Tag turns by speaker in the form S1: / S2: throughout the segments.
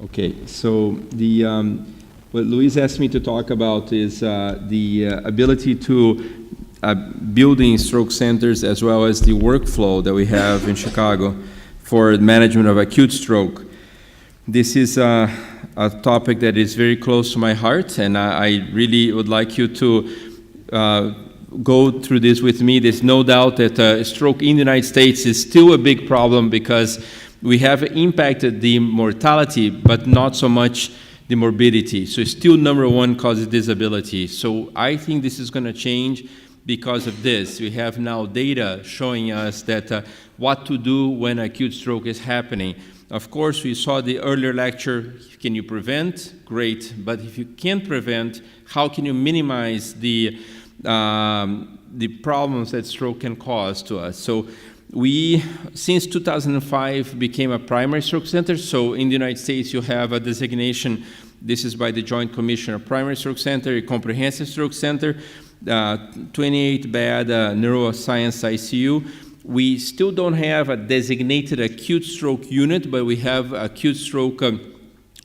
S1: Okay, so what Luis asked me to talk about is the ability to building stroke centers as well as the workflow that we have in Chicago for management of acute stroke. This is a topic that is very close to my heart, and I really would like you to go through this with me. There's no doubt that stroke in the United States is still a big problem because we have impacted the mortality, but not so much the morbidity. So it's still number one cause of disability. So I think this is going to change because of this. We have now data showing us that what to do when acute stroke is happening. Of course, we saw the earlier lecture, can you prevent? Great, but if you can't prevent, how can you minimize the problems that stroke can cause to us? So we, since 2005, became a primary stroke center. So in the United States, you have a designation. This is by the Joint Commission, a primary stroke center, a comprehensive stroke center, 28-bed neuroscience ICU. We still don't have a designated acute stroke unit, but we have acute stroke.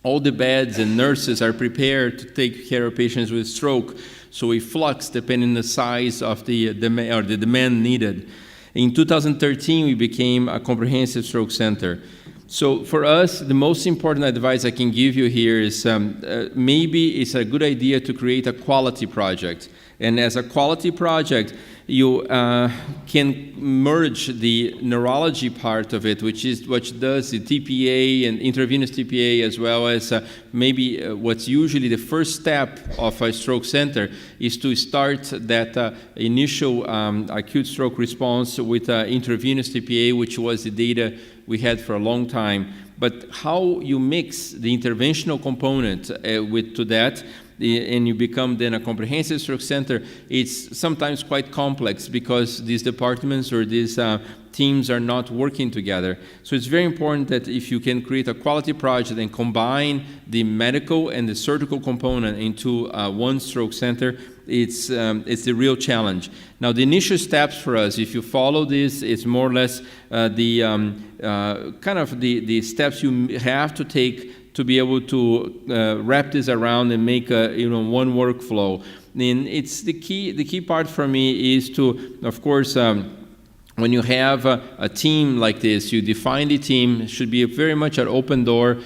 S1: All the beds and nurses are prepared to take care of patients with stroke. So we flux depending on the size of the demand needed. In 2013, we became a comprehensive stroke center. So for us, the most important advice I can give you here is maybe it's a good idea to create a quality project. And as a quality project, you can merge the neurology part of it, which does the TPA and intravenous TPA, as well as maybe what's usually the first step of a stroke center is to start that initial acute stroke response with intravenous TPA, which was the data we had for a long time. But how you mix the interventional component to that, and you become then a comprehensive stroke center, it's sometimes quite complex because these departments or these teams are not working together. So it's very important that if you can create a quality project and combine the medical and the surgical component into one stroke center, it's the real challenge. Now, the initial steps for us, if you follow this, it's more or less the steps you have to take to be able to wrap this around and make one workflow. And it's the key part for me is to, of course, when you have a team like this, you define the team. It should be very much an open door,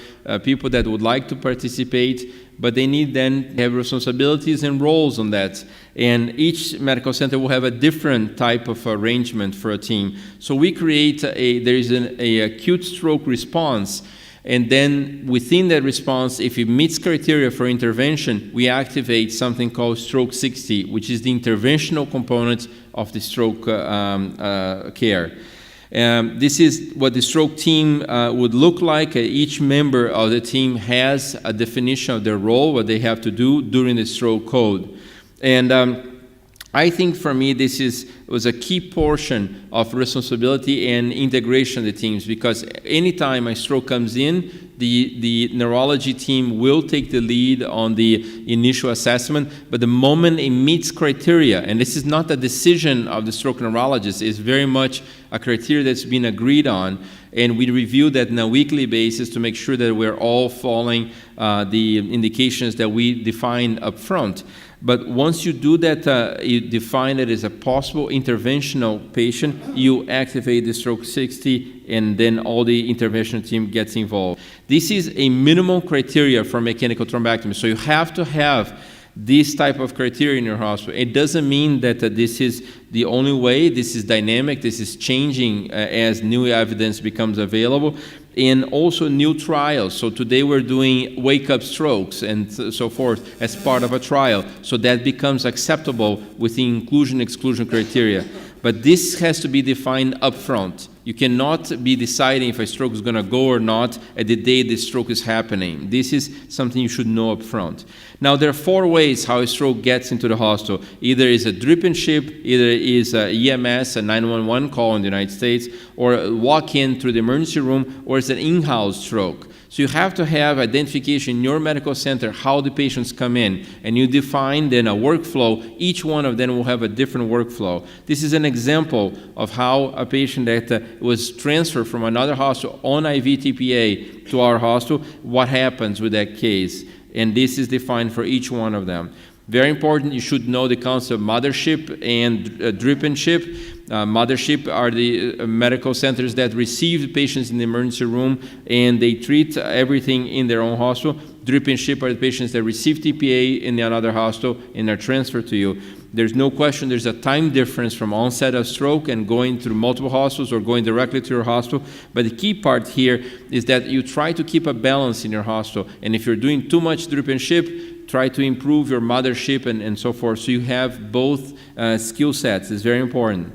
S1: people that would like to participate, but they need then have responsibilities and roles on that. And each medical center will have a different type of arrangement for a team. So we create there is an acute stroke response. And then within that response, if it meets criteria for intervention, we activate something called Stroke 60, which is the interventional component of the stroke care. This is what the stroke team would look like. Each member of the team has a definition of their role, what they have to do during the stroke code. And I think for me this was a key portion of responsibility and integration of the teams, because anytime a stroke comes in, the neurology team will take the lead on the initial assessment, but the moment it meets criteria, and this is not a decision of the stroke neurologist, it's very much a criteria that's been agreed on, and we review that on a weekly basis to make sure that we're all following the indications that we define up front. But once you do that, you define it as a possible interventional patient, you activate the Stroke 60, and then all the intervention team gets involved. This is a minimal criteria for mechanical thrombectomy, so you have to have this type of criteria in your hospital. It doesn't mean that this is the only way. This is dynamic. This is changing as new evidence becomes available, and also new trials. So today we're doing wake-up strokes and so forth as part of a trial. So that becomes acceptable within inclusion-exclusion criteria. But this has to be defined up front. You cannot be deciding if a stroke is going to go or not at the day the stroke is happening. This is something you should know up front. Now, there are 4 ways how a stroke gets into the hospital. Either is a drip and ship, either is a EMS, a 911 call in the United States, or a walk-in through the emergency room, or it's an in-house stroke. So you have to have identification in your medical center how the patients come in, and you define then a workflow. Each one of them will have a different workflow. This is an example of how a patient that was transferred from another hospital on IV TPA to our hospital, what happens with that case. And this is defined for each one of them. Very important, you should know the concept of mothership and drip and ship. Mothership are the medical centers that receive patients in the emergency room and they treat everything in their own hospital. Drip and ship are the patients that receive TPA in another hospital and are transferred to you. There's no question there's a time difference from onset of stroke and going through multiple hospitals or going directly to your hospital. But the key part here is that you try to keep a balance in your hospital. And if you're doing too much drip and ship, try to improve your mothership and so forth. So you have both skill sets. It's very important.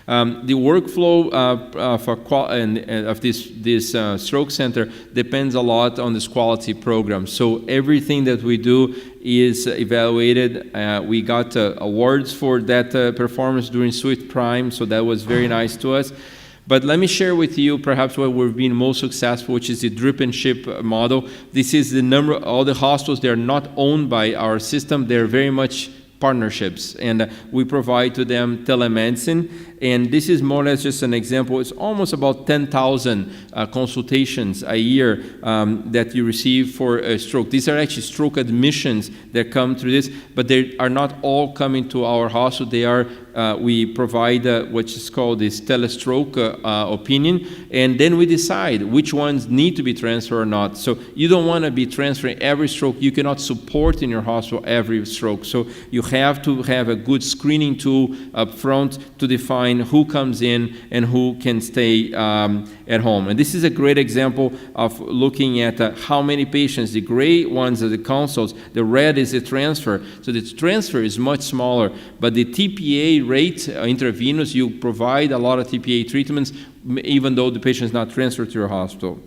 S1: The workflow of this stroke center depends a lot on this quality program. So everything that we do is evaluated. We got awards for that performance during Swift Prime, so that was very nice to us. But let me share with you perhaps where we've been most successful, which is the drip and ship model. This is the number, all the hospitals, they're not owned by our system, they're very much partnerships, and we provide to them telemedicine. And this is more or less just an example. It's almost about 10,000 consultations a year that you receive for a stroke. These are actually stroke admissions that come through this, but they are not all coming to our hospital. They are, we provide what is called this telestroke opinion, and then we decide which ones need to be transferred or not. So you don't want to be transferring every stroke. You cannot support in your hospital every stroke. So you have to have a good screening tool up front to define who comes in and who can stay at home. And this is a great example of looking at how many patients. The gray ones are the consults, the red is the transfer. So the transfer is much smaller, but the TPA rate, intravenous, you provide a lot of TPA treatments even though the patient is not transferred to your hospital.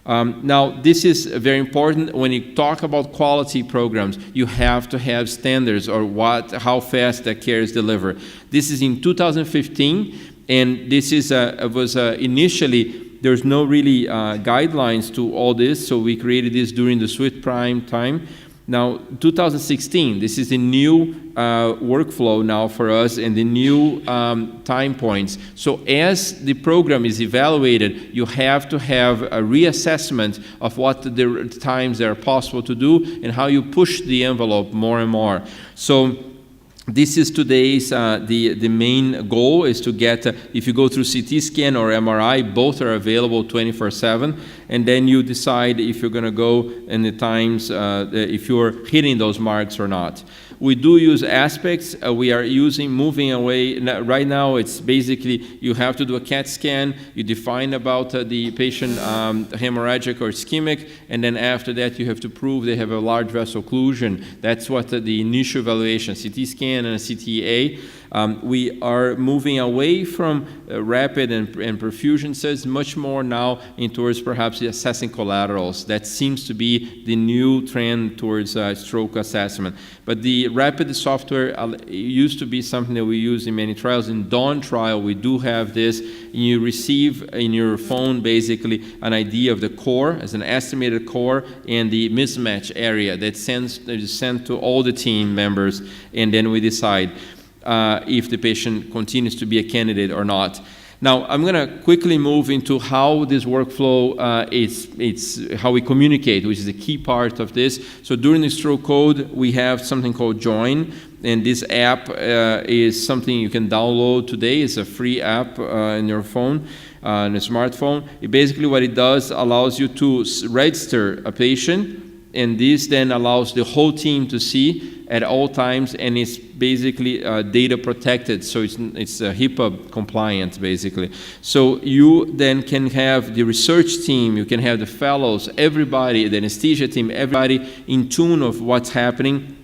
S1: Now, this is very important. When you talk about quality programs, you have to have standards or how fast that care is delivered. This is in 2015, and this is initially there's no really guidelines to all this, so we created this during the Swift Prime time. Now, 2016, this is the new workflow now for us and the new time points. So as the program is evaluated, you have to have a reassessment of what the times that are possible to do and how you push the envelope more and more. So this is today's, the main goal is to get, if you go through CT scan or MRI, both are available 24/7, and then you decide if you're going to go in the times, if you're hitting those marks or not. We do use aspects. We are moving away. Right now, it's basically you have to do a CAT scan. You define about the patient hemorrhagic or ischemic, and then after that, you have to prove they have a large vessel occlusion. That's what the initial evaluation, CT scan and a CTA. We are moving away from rapid and perfusion studies, much more now towards perhaps assessing collaterals. That seems to be the new trend towards stroke assessment. But the rapid software used to be something that we use in many trials. In Dawn trial, we do have this. You receive in your phone basically an idea of the core as an estimated core and the mismatch area that is sent to all the team members, and then we decide if the patient continues to be a candidate or not. Now, I'm going to quickly move into how this workflow it's how we communicate, which is a key part of this. So during the stroke code, we have something called Join, and this app is something you can download today. It's a free app in your phone, on a smartphone. Basically, what it does allows you to register a patient, and this then allows the whole team to see at all times, and it's basically data protected, so it's HIPAA compliant, basically. So you then can have the research team, you can have the fellows, everybody, the anesthesia team, everybody in tune of what's happening,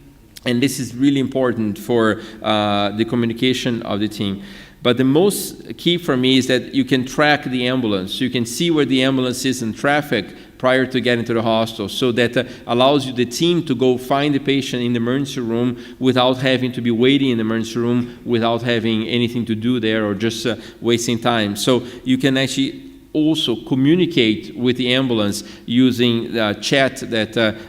S1: and this is really important for the communication of the team. But the most key for me is that you can track the ambulance. You can see where the ambulance is in traffic prior to getting to the hospital, so that allows you, the team, to go find the patient in the emergency room without having to be waiting in the emergency room, without having anything to do there or just wasting time. So you can actually also communicate with the ambulance using chat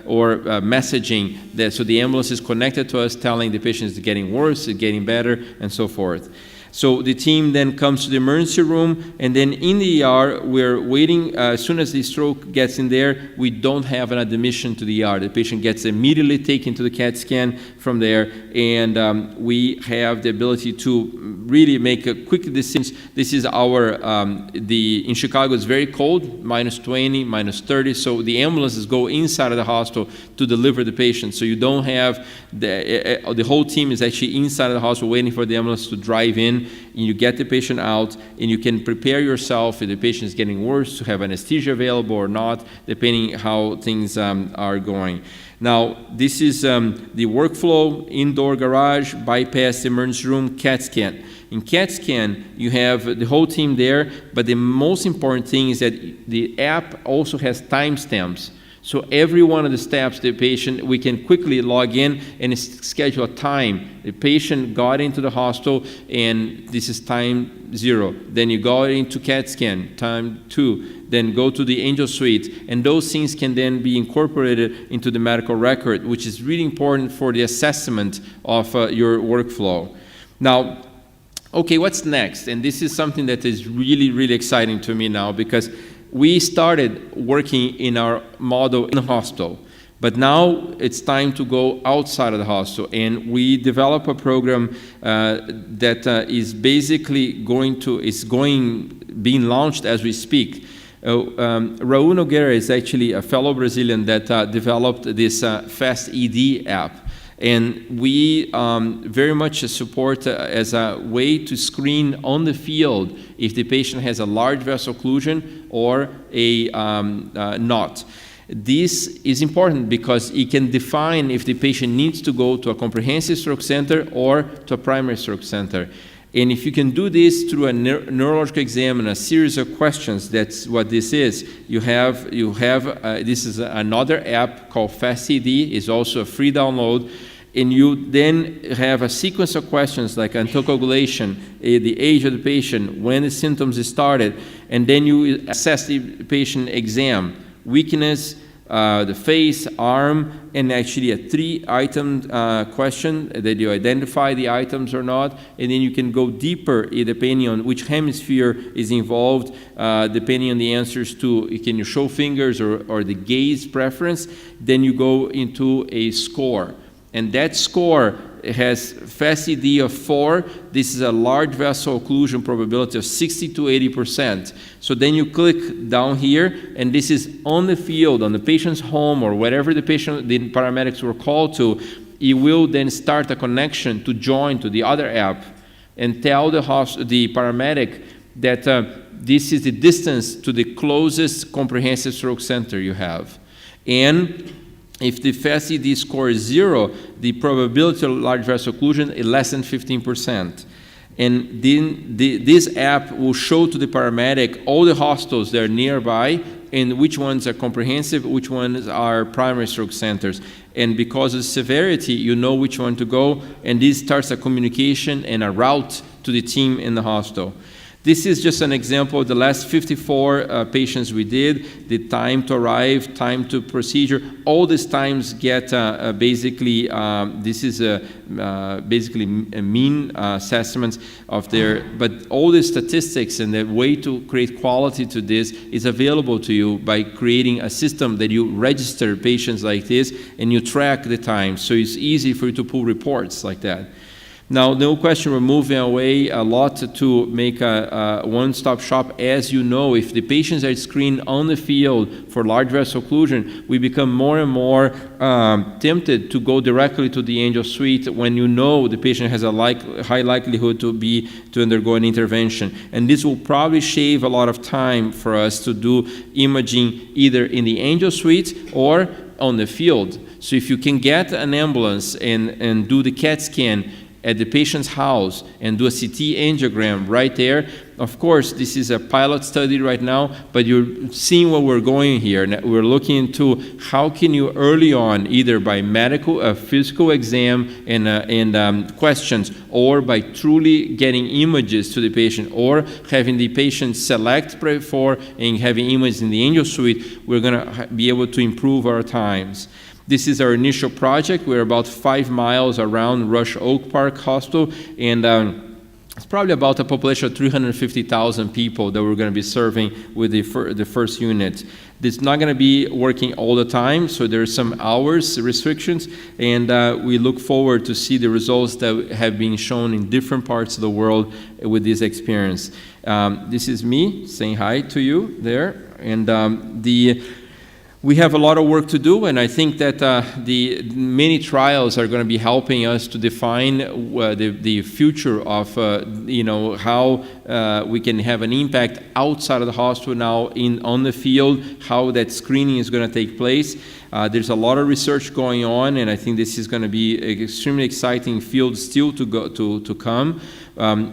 S1: or messaging. So the ambulance is connected to us, telling the patient is getting worse, is getting better, and so forth. So the team then comes to the emergency room, and then in the ER, we're waiting. As soon as the stroke gets in there, we don't have an admission to the ER. The patient gets immediately taken to the CAT scan from there, and we have the ability to really make a quick decision. This is our, in Chicago, it's very cold, minus 20, minus 30, so the ambulances go inside of the hospital to deliver the patient. So you don't have, the whole team is actually inside of the hospital waiting for the ambulance to drive in, and you get the patient out, and you can prepare yourself if the patient is getting worse to have anesthesia available or not, depending how things are going. Now, this is the workflow: indoor garage, bypass, emergency room, CAT scan. In CAT scan, you have the whole team there, but the most important thing is that the app also has timestamps. So every one of the steps, the patient, we can quickly log in and schedule a time. The patient got into the hospital, and this is time 0. Then you go into CAT scan, time 2. Then go to the Angel Suite, and those things can then be incorporated into the medical record, which is really important for the assessment of your workflow. Now, okay, what's next? And this is something that is really, really exciting to me now, because we started working in our model in the hospital, but now it's time to go outside of the hospital, and we develop a program that is basically being launched as we speak. Raul Nogueira is actually a fellow Brazilian that developed this Fast ED app. And we very much support as a way to screen on the field if the patient has a large vessel occlusion or a not. This is important because it can define if the patient needs to go to a comprehensive stroke center or to a primary stroke center. And if you can do this through a neurological exam and a series of questions, that's what this is. This is another app called FastED. It's also a free download. And you then have a sequence of questions like anticoagulation, the age of the patient, when the symptoms started, and then you assess the patient exam, weakness, the face, arm, and actually a 3-item question that you identify the items or not, and then you can go deeper depending on which hemisphere is involved, depending on the answers to can you show fingers or the gaze preference. Then you go into a score, and that score has FastED of 4. This is a large vessel occlusion probability of 60 to 80%. So then you click down here, and this is on the field, on the patient's home, or wherever the paramedics were called to. It will then start a connection to join to the other app and tell the paramedic that this is the distance to the closest comprehensive stroke center you have. And if the FastED score is 0, the probability of large vessel occlusion is less than 15%. And then this app will show to the paramedic all the hospitals that are nearby and which ones are comprehensive, which ones are primary stroke centers. And because of severity, you know which one to go, and this starts a communication and a route to the team in the hospital. This is just an example of the last 54 patients we did, the time to arrive, time to procedure. All these times get basically basically mean assessments of their, but all the statistics and the way to create quality to this is available to you by creating a system that you register patients like this and you track the time. So it's easy for you to pull reports like that. Now, no question, we're moving away a lot to make a one-stop shop. As you know, if the patients are screened on the field for large vessel occlusion, we become more and more tempted to go directly to the Angel Suite when you know the patient has a high likelihood to undergo an intervention. And this will probably shave a lot of time for us to do imaging either in the Angel Suite or on the field. So if you can get an ambulance and do the CAT scan at the patient's house and do a CT angiogram right there, Of course, this is a pilot study right now, but you're seeing where we're going here. We're looking into how can you early on, either by medical, physical exam and questions, or by truly getting images to the patient, or having the patient select before and having images in the angio suite, we're going to be able to improve our times. This is our initial project. We're about 5 miles around Rush Oak Park Hospital, and it's probably about a population of 350,000 people that we're going to be serving with the first unit. It's not going to be working all the time, so there's some hours restrictions, and we look forward to see the results that have been shown in different parts of the world with this experience. This is me saying hi to you there, and we have a lot of work to do, and I think that the many trials are going to be helping us to define the future of how we can have an impact outside of the hospital now on the field, how that screening is going to take place. There's a lot of research going on, and I think this is going to be an extremely exciting field still to come.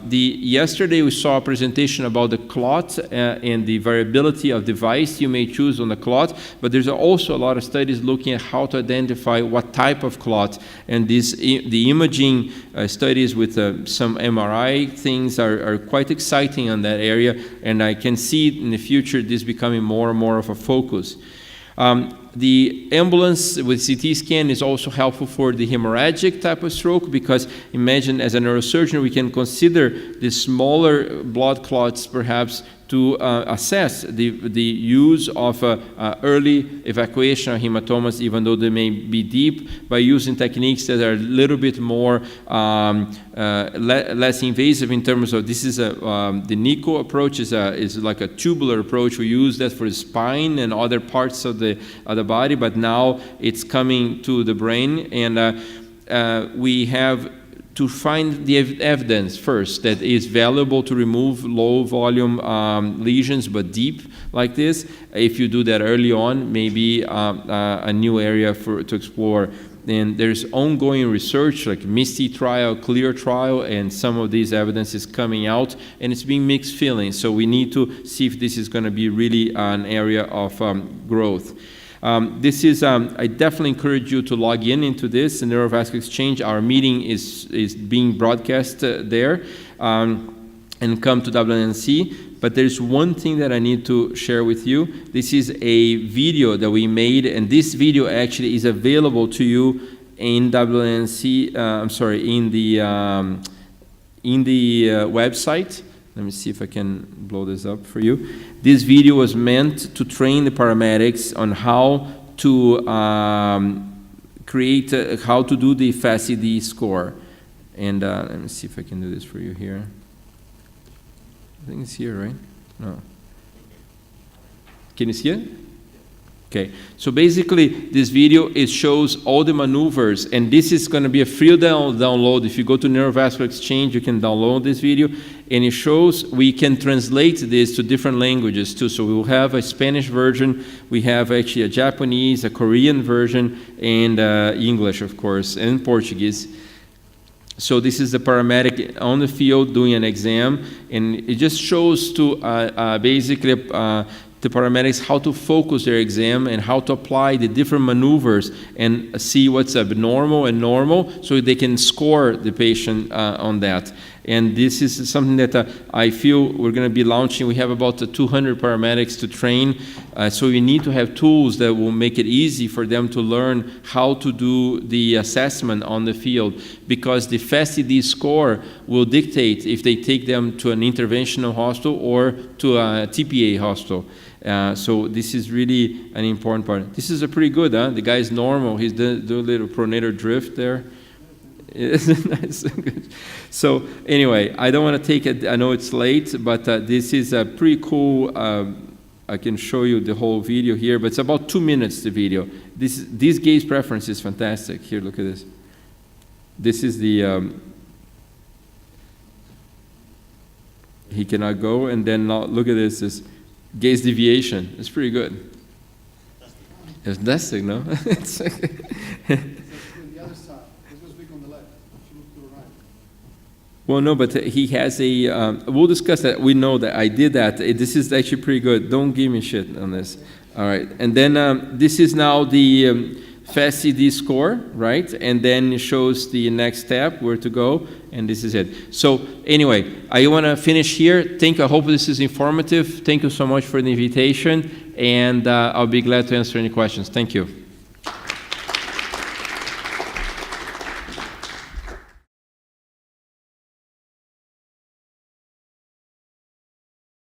S1: Yesterday we saw a presentation about the clot and the variability of device you may choose on the clot, but there's also a lot of studies looking at how to identify what type of clot, and the imaging studies with some MRI things are quite exciting on that area, and I can see in the future this becoming more and more of a focus. The ambulance with CT scan is also helpful for the hemorrhagic type of stroke, because imagine as a neurosurgeon we can consider the smaller blood clots perhaps to assess the use of early evacuation of hematomas, even though they may be deep, by using techniques that are a little bit more less invasive in terms of this is the NICO approach is like a tubular approach. We use that for the spine and other parts of the body, but now it's coming to the brain, and we have to find the evidence first that is valuable to remove low volume lesions but deep like this. If you do that early on, maybe a new area to explore. And there's ongoing research like MISTY trial, CLEAR trial, and some of these evidence is coming out, and it's being mixed feelings. So we need to see if this is going to be really an area of growth. I definitely encourage you to log into this, the Neurovascular Exchange. Our meeting is being broadcast there, and come to WNC. But there's one thing that I need to share with you. This is a video that we made, and this video actually is available to you in WNC. In the website. Let me see if I can blow this up for you. This video was meant to train the paramedics on how to how to do the FACID score. And let me see if I can do this for you here. I think it's here, right? No. Can you see it? Okay, so basically this video, it shows all the maneuvers, and this is going to be a free download. If you go to Neurovascular Exchange, you can download this video, and it shows we can translate this to different languages too. So we will have a Spanish version, we have actually a Japanese, a Korean version, and English, of course, and Portuguese. So this is the paramedic on the field doing an exam, and it just shows to basically the paramedics how to focus their exam and how to apply the different maneuvers and see what's abnormal and normal, so they can score the patient on that. And this is something that I feel we're going to be launching. We have about 200 paramedics to train, so we need to have tools that will make it easy for them to learn how to do the assessment on the field, because the FACID score will dictate if they take them to an interventional hospital or to a TPA hospital. So this is really an important part. This is a pretty good, huh? The guy's normal. He's doing a little pronator drift there. Nice. So anyway, I don't want to take it. I know it's late, but this is a pretty cool. I can show you the whole video here, but it's about 2 minutes, the video. This gaze preference is fantastic. Here, look at this. This is the... he cannot go, and then now look at this gaze deviation. It's pretty good. It's fantastic, no? It's Well, no, but he has a, we'll discuss that. We know that I did that. This is actually pretty good. Don't give me shit on this. All right. And then this is now the Fast CD score, right? And then it shows the next step, where to go, and this is it. So anyway, I want to finish here. I hope this is informative. Thank you so much for the invitation, and I'll be glad to answer any questions. Thank you.